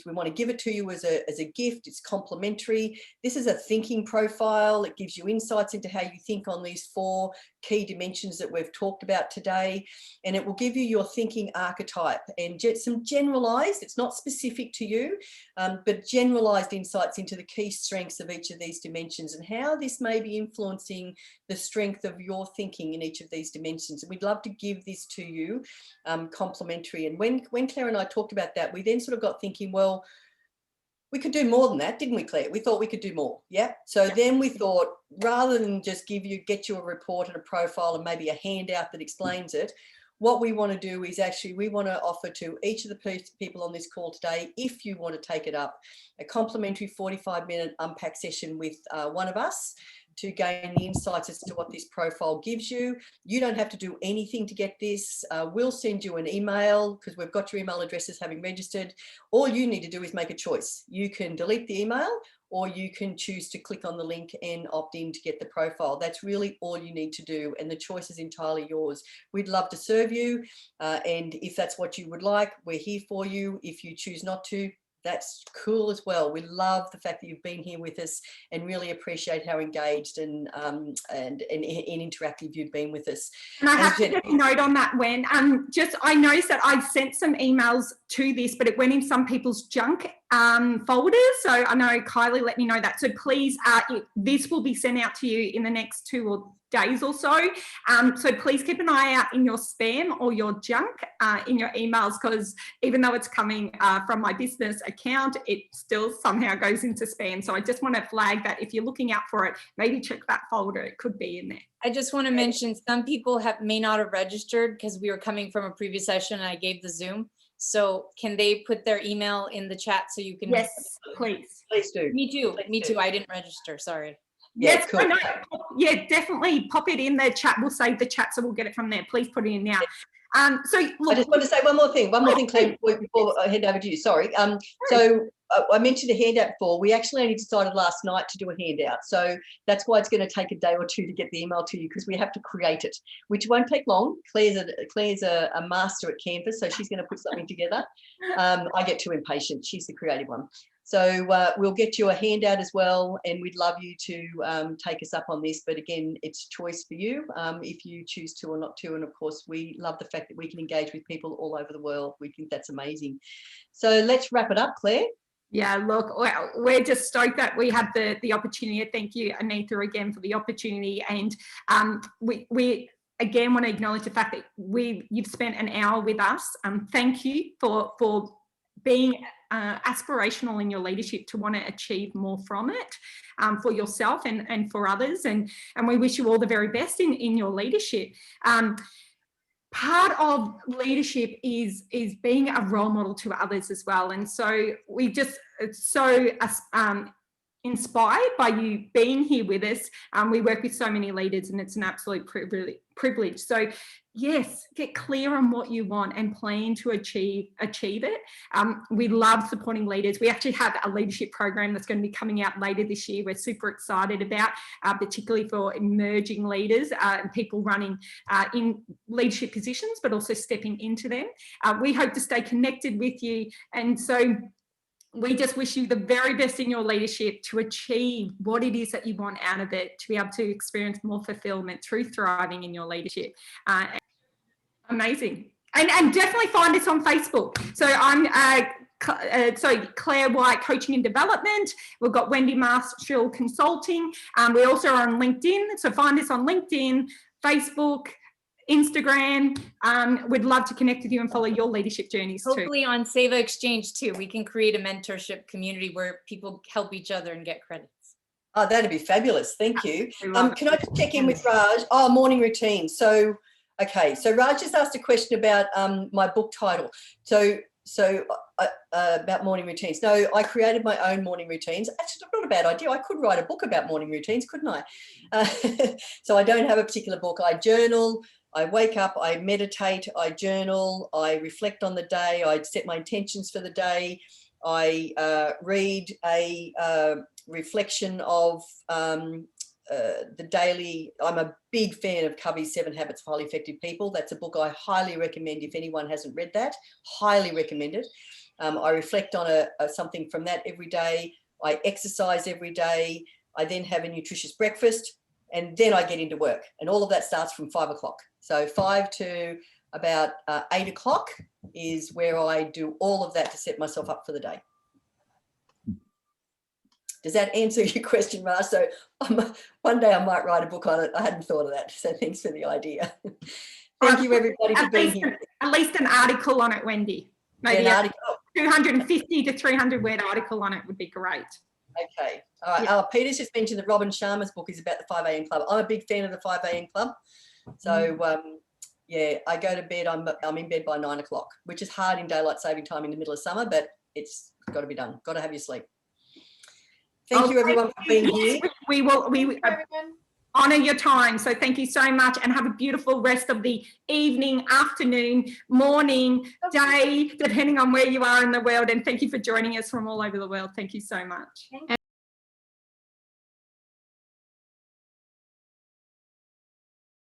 want to give it to you as a gift. It's complimentary. This is a thinking profile. It gives you insights into how you think on these 4 key dimensions that we've talked about today. And it will give you your thinking archetype and some generalized, it's not specific to you, but generalized insights into the key strengths of each of these dimensions and how this may be influencing the strength of your thinking in each of these dimensions. And we'd love to give this to you complimentary. And when Claire and I talked about that, we then sort of got thinking, well, we could do more than that, didn't we, Claire? We thought we could do more. Yeah. So then we thought, rather than just get you a report and a profile and maybe a handout that explains it, what we want to do is actually, we want to offer to each of the people on this call today, if you want to take it up, a complimentary 45-minute unpack session with one of us to gain the insights as to what this profile gives you. You don't have to do anything to get this. We'll send you an email because we've got your email addresses having registered. All you need to do is make a choice. You can delete the email, or you can choose to click on the link and opt in to get the profile. That's really all you need to do, and the choice is entirely yours. We'd love to serve you, and if that's what you would like, we're here for you. If you choose not to, that's cool as well. We love the fact that you've been here with us and really appreciate how engaged and interactive you've been with us. And I have to just note on that, Wen, I noticed that I sent some emails to this, but it went in some people's junk folders. So I know Kylie let me know that. So please, this will be sent out to you in the next 2 days or so. So please keep an eye out in your spam or your junk in your emails, because even though it's coming from my business account, it still somehow goes into spam. So I just want to flag that if you're looking out for it, maybe check that folder. It could be in there. I just want to mention some people may not have registered because we were coming from a previous session and I gave the Zoom. So can they put their email in the chat so you can? Yes, please. Please do. Me too. Please Me do. too. I didn't register. Sorry. Yeah, yes, cool. no, yeah, definitely pop it in the chat. We'll save the chat, so we'll get it from there. Please put it in now. So look, I just want to say one more thing, Claire, before I hand over to you. Sorry. So I mentioned a handout before. We actually only decided last night to do a handout. So that's why it's going to take a day or two to get the email to you, because we have to create it, which won't take long. Claire's a master at Canvas, so she's going to put something together. I get too impatient. She's the creative one. So we'll get you a handout as well, and we'd love you to take us up on this. But again, it's choice for you if you choose to or not to. And of course, we love the fact that we can engage with people all over the world. We think that's amazing. So let's wrap it up, Claire. yeah, look, well, we're just stoked that we have the opportunity. Thank you, Anita, again for the opportunity. And we again want to acknowledge the fact that you've spent an hour with us. Thank you for being aspirational in your leadership to want to achieve more from it for yourself and for others. And we wish you all the very best in your leadership. Part of leadership is being a role model to others as well. And so we just so inspired by you being here with us. We work with so many leaders, and it's an absolute privilege. So yes, get clear on what you want and plan to achieve it. We love supporting leaders. We actually have a leadership program that's going to be coming out later this year. We're super excited about, particularly for emerging leaders and people running in leadership positions, but also stepping into them. We hope to stay connected with you. And so we just wish you the very best in your leadership to achieve what it is that you want out of it, to be able to experience more fulfillment through thriving in your leadership. Amazing. And definitely find us on Facebook. So I'm Claire White, Coaching and Development. We've got Wendy Marshall, Consulting. We also are on LinkedIn. So find us on LinkedIn, Facebook, Instagram. We'd love to connect with you and follow your leadership journeys too. Hopefully on Seva Exchange too. We can create a mentorship community where people help each other and get credits. Oh, that'd be fabulous. Thank you. Can I just check in with Raj? Oh, morning routine. So, okay. So Raj just asked a question about my book title. So about morning routines. No, I created my own morning routines. Actually, not a bad idea. I could write a book about morning routines, couldn't I? So I don't have a particular book. I journal. I wake up, I meditate, I journal, I reflect on the day, I set my intentions for the day, I read a reflection of the daily. I'm a big fan of Covey's 7 Habits of Highly Effective People. That's a book I highly recommend if anyone hasn't read that. Highly recommend it. I reflect on something from that every day. I exercise every day. I then have a nutritious breakfast, and then I get into work. And all of that starts from 5 o'clock. So 5 to about 8 o'clock is where I do all of that to set myself up for the day. Does that answer your question, Raj? So one day I might write a book on it. I hadn't thought of that. So thanks for the idea. Thank you, everybody, for being here. At least an article on it, Wendy. Maybe an article. 250 to 300 word article on it would be great. Okay. All right. Yeah. Peter's just mentioned that Robin Sharma's book is about the 5 a.m. club. I'm a big fan of the 5 a.m. club. So Yeah, I go to bed, I'm in bed by 9 o'clock, which is hard in daylight saving time in the middle of summer, but it's got to be done. Got to have your sleep. Thank you everyone for being here. We will honour your time. So thank you so much, and have a beautiful rest of the evening, afternoon, morning, day, depending on where you are in the world. And thank you for joining us from all over the world. Thank you so much.